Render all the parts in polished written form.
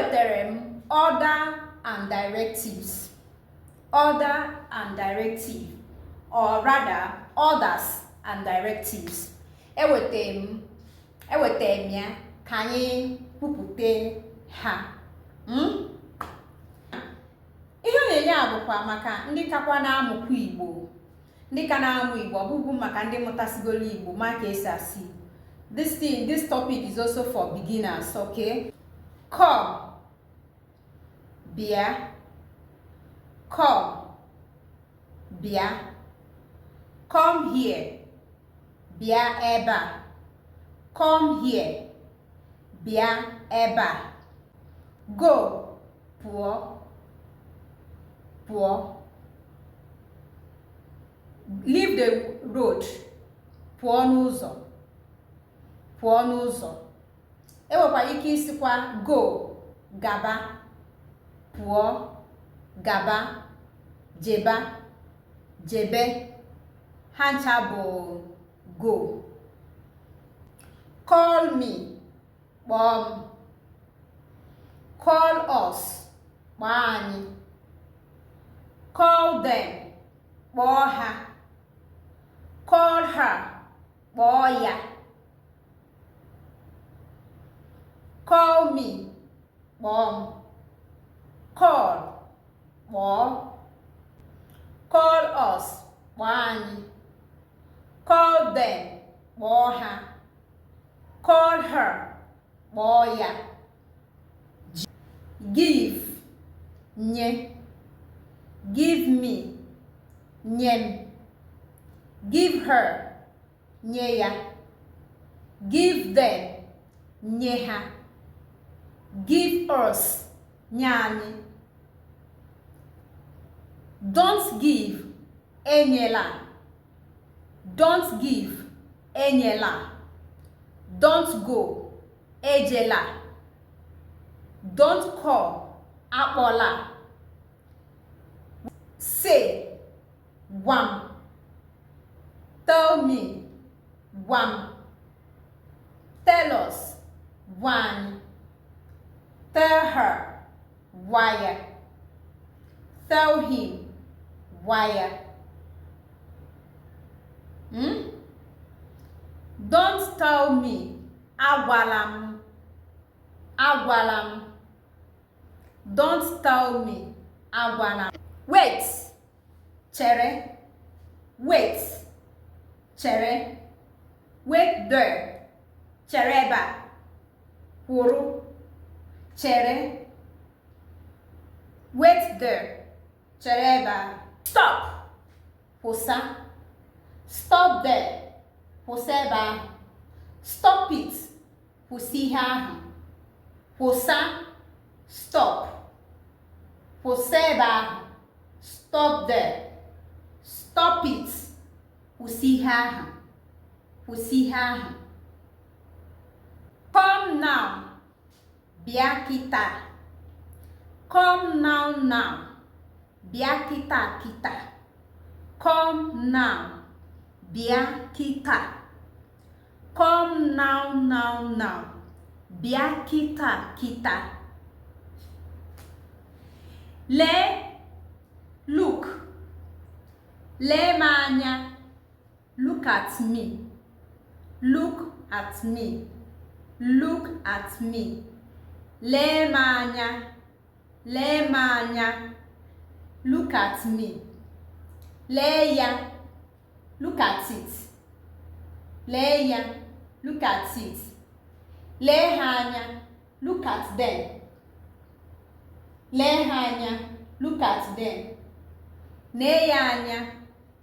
Ewetere m order and directives. Order and directive, or rather orders and directives. Ewetere m ya ka anyị kwupụta ha. Ihe onyonyo a bụkwa maka ndị kakwa na-amụkwa Igbo. Ndị ka na-amụ Igbo, ọ bụghị maka ndị mụtasigoro Igbo ma ka esi asị. This topic is also for beginners, okay? Come, bịa. Come, bịa. Come here, bịa ebe a. Come here, bịa ebe a. Go, pụọ. Pụọ. Leave the road. Pụọ n'ụzọ. Pụọ n'ụzọ. Enwekwara ike isikwa go, gaba. Pụọ, gaba, jeba, jebe. Ha ncha bụ go. Call me, kpọọ m. Call us, kpọọ anyị. Call them, kpọọ ha. Call her, kpọọ ya. Call me, kpọọ m. Call, kpọọ. Call us, kpọọ anyị. Call them, kpọọ ha. Call her, kpọọ ya. Give, nye. Give me, nye m. Give her, nye ya. Give them, nye ha. Give us, nye anyị. Don't give, enyela. Don't give, enyela. Don't go, ejela. Don't call, akpọla. Say, gwam. Tell me, gwam. Tell us, gwa anyị. Tell her, gwa ya. Tell him, gwa ya. Don't tell me, agwala m. Agwala m. Don't tell me, agwala m. Wait, chere. Wait, chere. Wait there, chere ebe a. Kwụrụ, chere. Wait there, chere ebe a. Stop, kwụsa. Stop there, kwụsa ebe ahụ. Stop it, kwụsị ihe ahụ. Kwụsa, stop. Kwụsa ebe ahụ. Stop there. Stop it, kwụsị ihe ahụ. Kwụsị ihe ahụ. Come now, bịa kịta. Come now. Bịa kịta kịta. Come now, bịa kịta. Come now. Bịa kịta kịta. Lee, look. Lee m anya. Look at me. Look at me. Look at me. Lee m anya. Lee m anya. Look at me. Lee ya. Look at it. Lee ya. Look at it. Lee ha anya. Look at them. Lee ha anya. Look at them. Lee ya anya.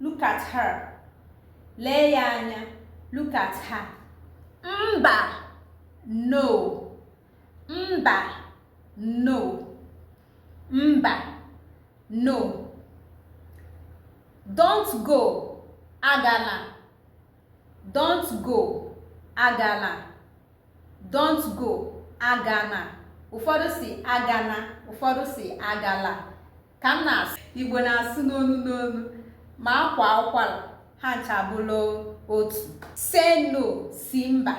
Look at her. Lee ya anya. Look at her. Mba. No. Mba. No. Mba. No. Don't go. Agala. Don't go. Agala. Don't go. Agana. Ụfọdụ si agana, ụfọdụ si agala. Ka m na-asụ Igbo na-asụ n'onu ma akwa ụkwara ha ncha bụrụ otu. Say no, si mba.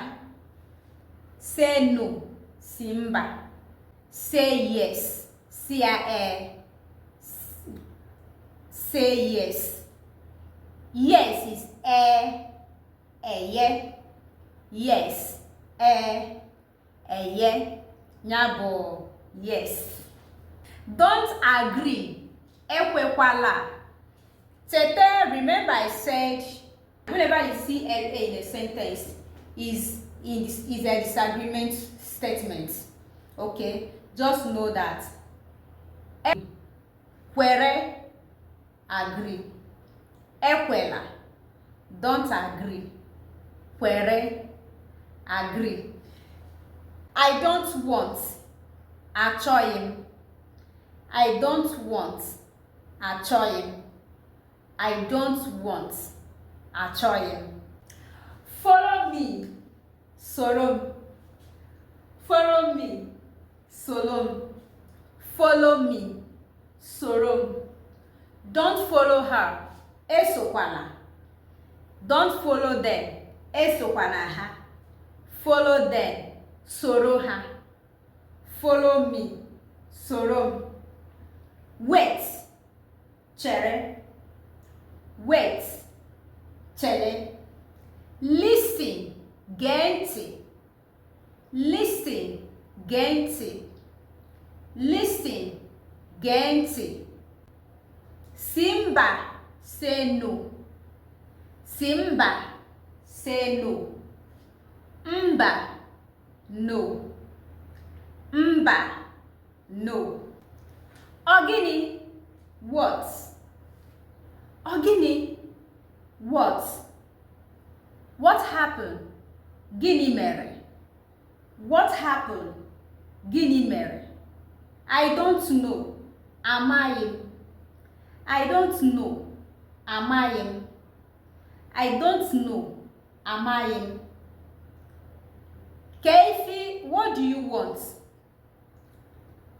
Say no, si mba. Say yes. C-I-A. Say yes. Yes is eye. Yes. Eye. Nyabo. Yes. Don't agree. Ekwekwala. Tete, remember I said, whenever you see LA in a sentence, is a disagreement statement. Okay? Just know that. Kwere, agree. Ekwela, don't agree. Kwere, agree. I don't want. Achọghị. I don't want. Achọghị. I don't want. Achọghị. Follow me. Soro. Follow me. Solo. Follow me. Soro. Don't follow her. Esokwana. Don't follow them. Esokwana ha. Follow them. Soro ha. Follow me. Soro. Wait. Chere. Wait. Chere. Listen. Gee. Listen. Gee. Listen. Gee. Simba. Say no. Simba. Say no. Mba. No. Mba. No. Ogini. What? Ogini. What? What happened? Gini mere. What happened? Gini mere. I don't know. Amaghị. I don't know. Amaghị. I don't know. Amaghị. Keifi, what do you want?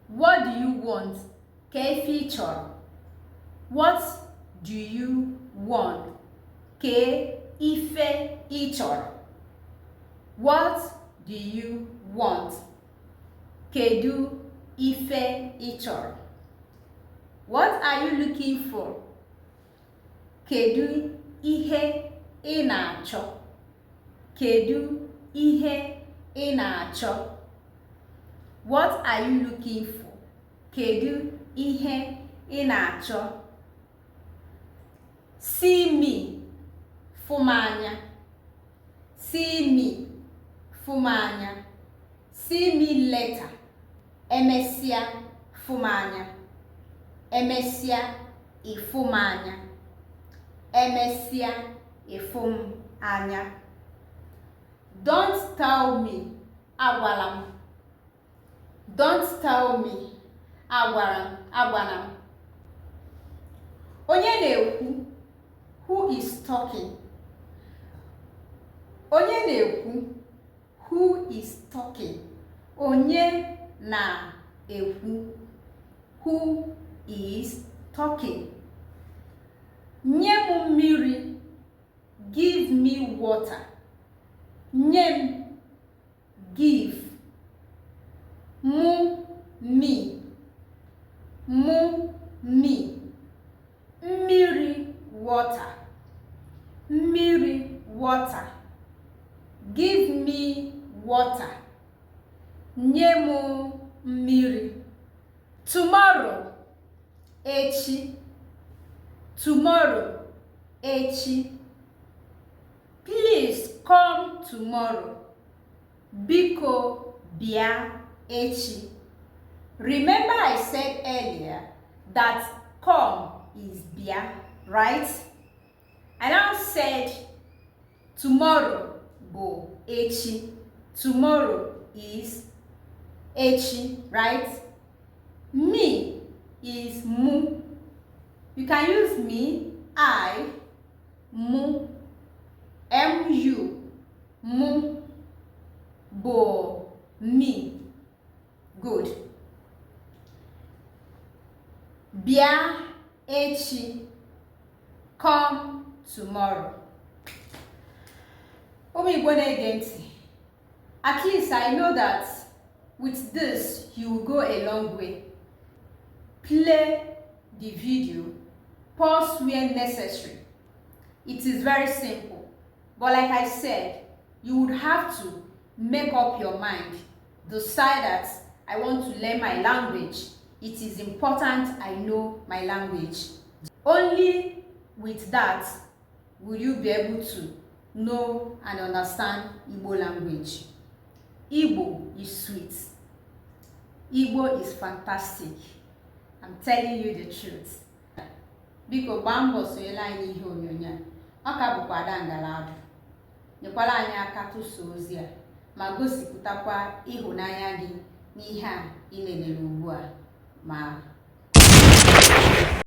What do you want? Keifi chọrọ. What do you want? Ke ife ị chọrọ. What do you want? Kedu ife ị chọrọ. What are you looking for? Kedu ihe ị na-achọ. Kedu ihe ị na-achọ. What are you looking for? Kedu ihe ị na-achọ. See me. Fụ m anya. See me. Fụ m anya. See me later. Emesịa. Fụ m anya. Emesịa. Ịfụ m anya. Emesịa. Ịfụ m anya. Don't tell me. Agwala m. Don't tell me. Agwala m. Onye na-ekwu. Who is talking? Onye na-ekwu. Who is talking? Onye na-ekwu. Who is talking? Nye m mmiri. Give me water. Nye m. Give. Mụ. Me. Mụ. Me. Mmiri. Water. Mmiri. Water. Give me water. Nye m mmiri. Tomorrow. Echi. Tomorrow. Echi. Please come tomorrow. Biko bịa echi. Remember I said earlier that come is bịa, right? I now said tomorrow bụ echi. Tomorrow is echi, right? Me is mu. You can use me, I, mu, mu, mu, bo, me. Good. Bịa echi. Come tomorrow. Ụmụ Igbo na-ege ntị. At least I know that with this you will go a long way. Play the video, pause where necessary. It is very simple, but like I said, you would have to make up your mind. Decide that I want to learn my language. It is important I know my language. Only with that will you be able to know and understand Igbo language. Igbo is sweet. Igbo is fantastic. I'm telling you the truth. Biko gbaa mbọ sonyere anyị n'ihe onyonyo a. Ọ ka bụkwa Ada Ngalaba. Nyekwara anyị aka tụsaa ozi a ma gosipụtakwa ịhụnanya gị n'ihe a ị lelere ugbu a ma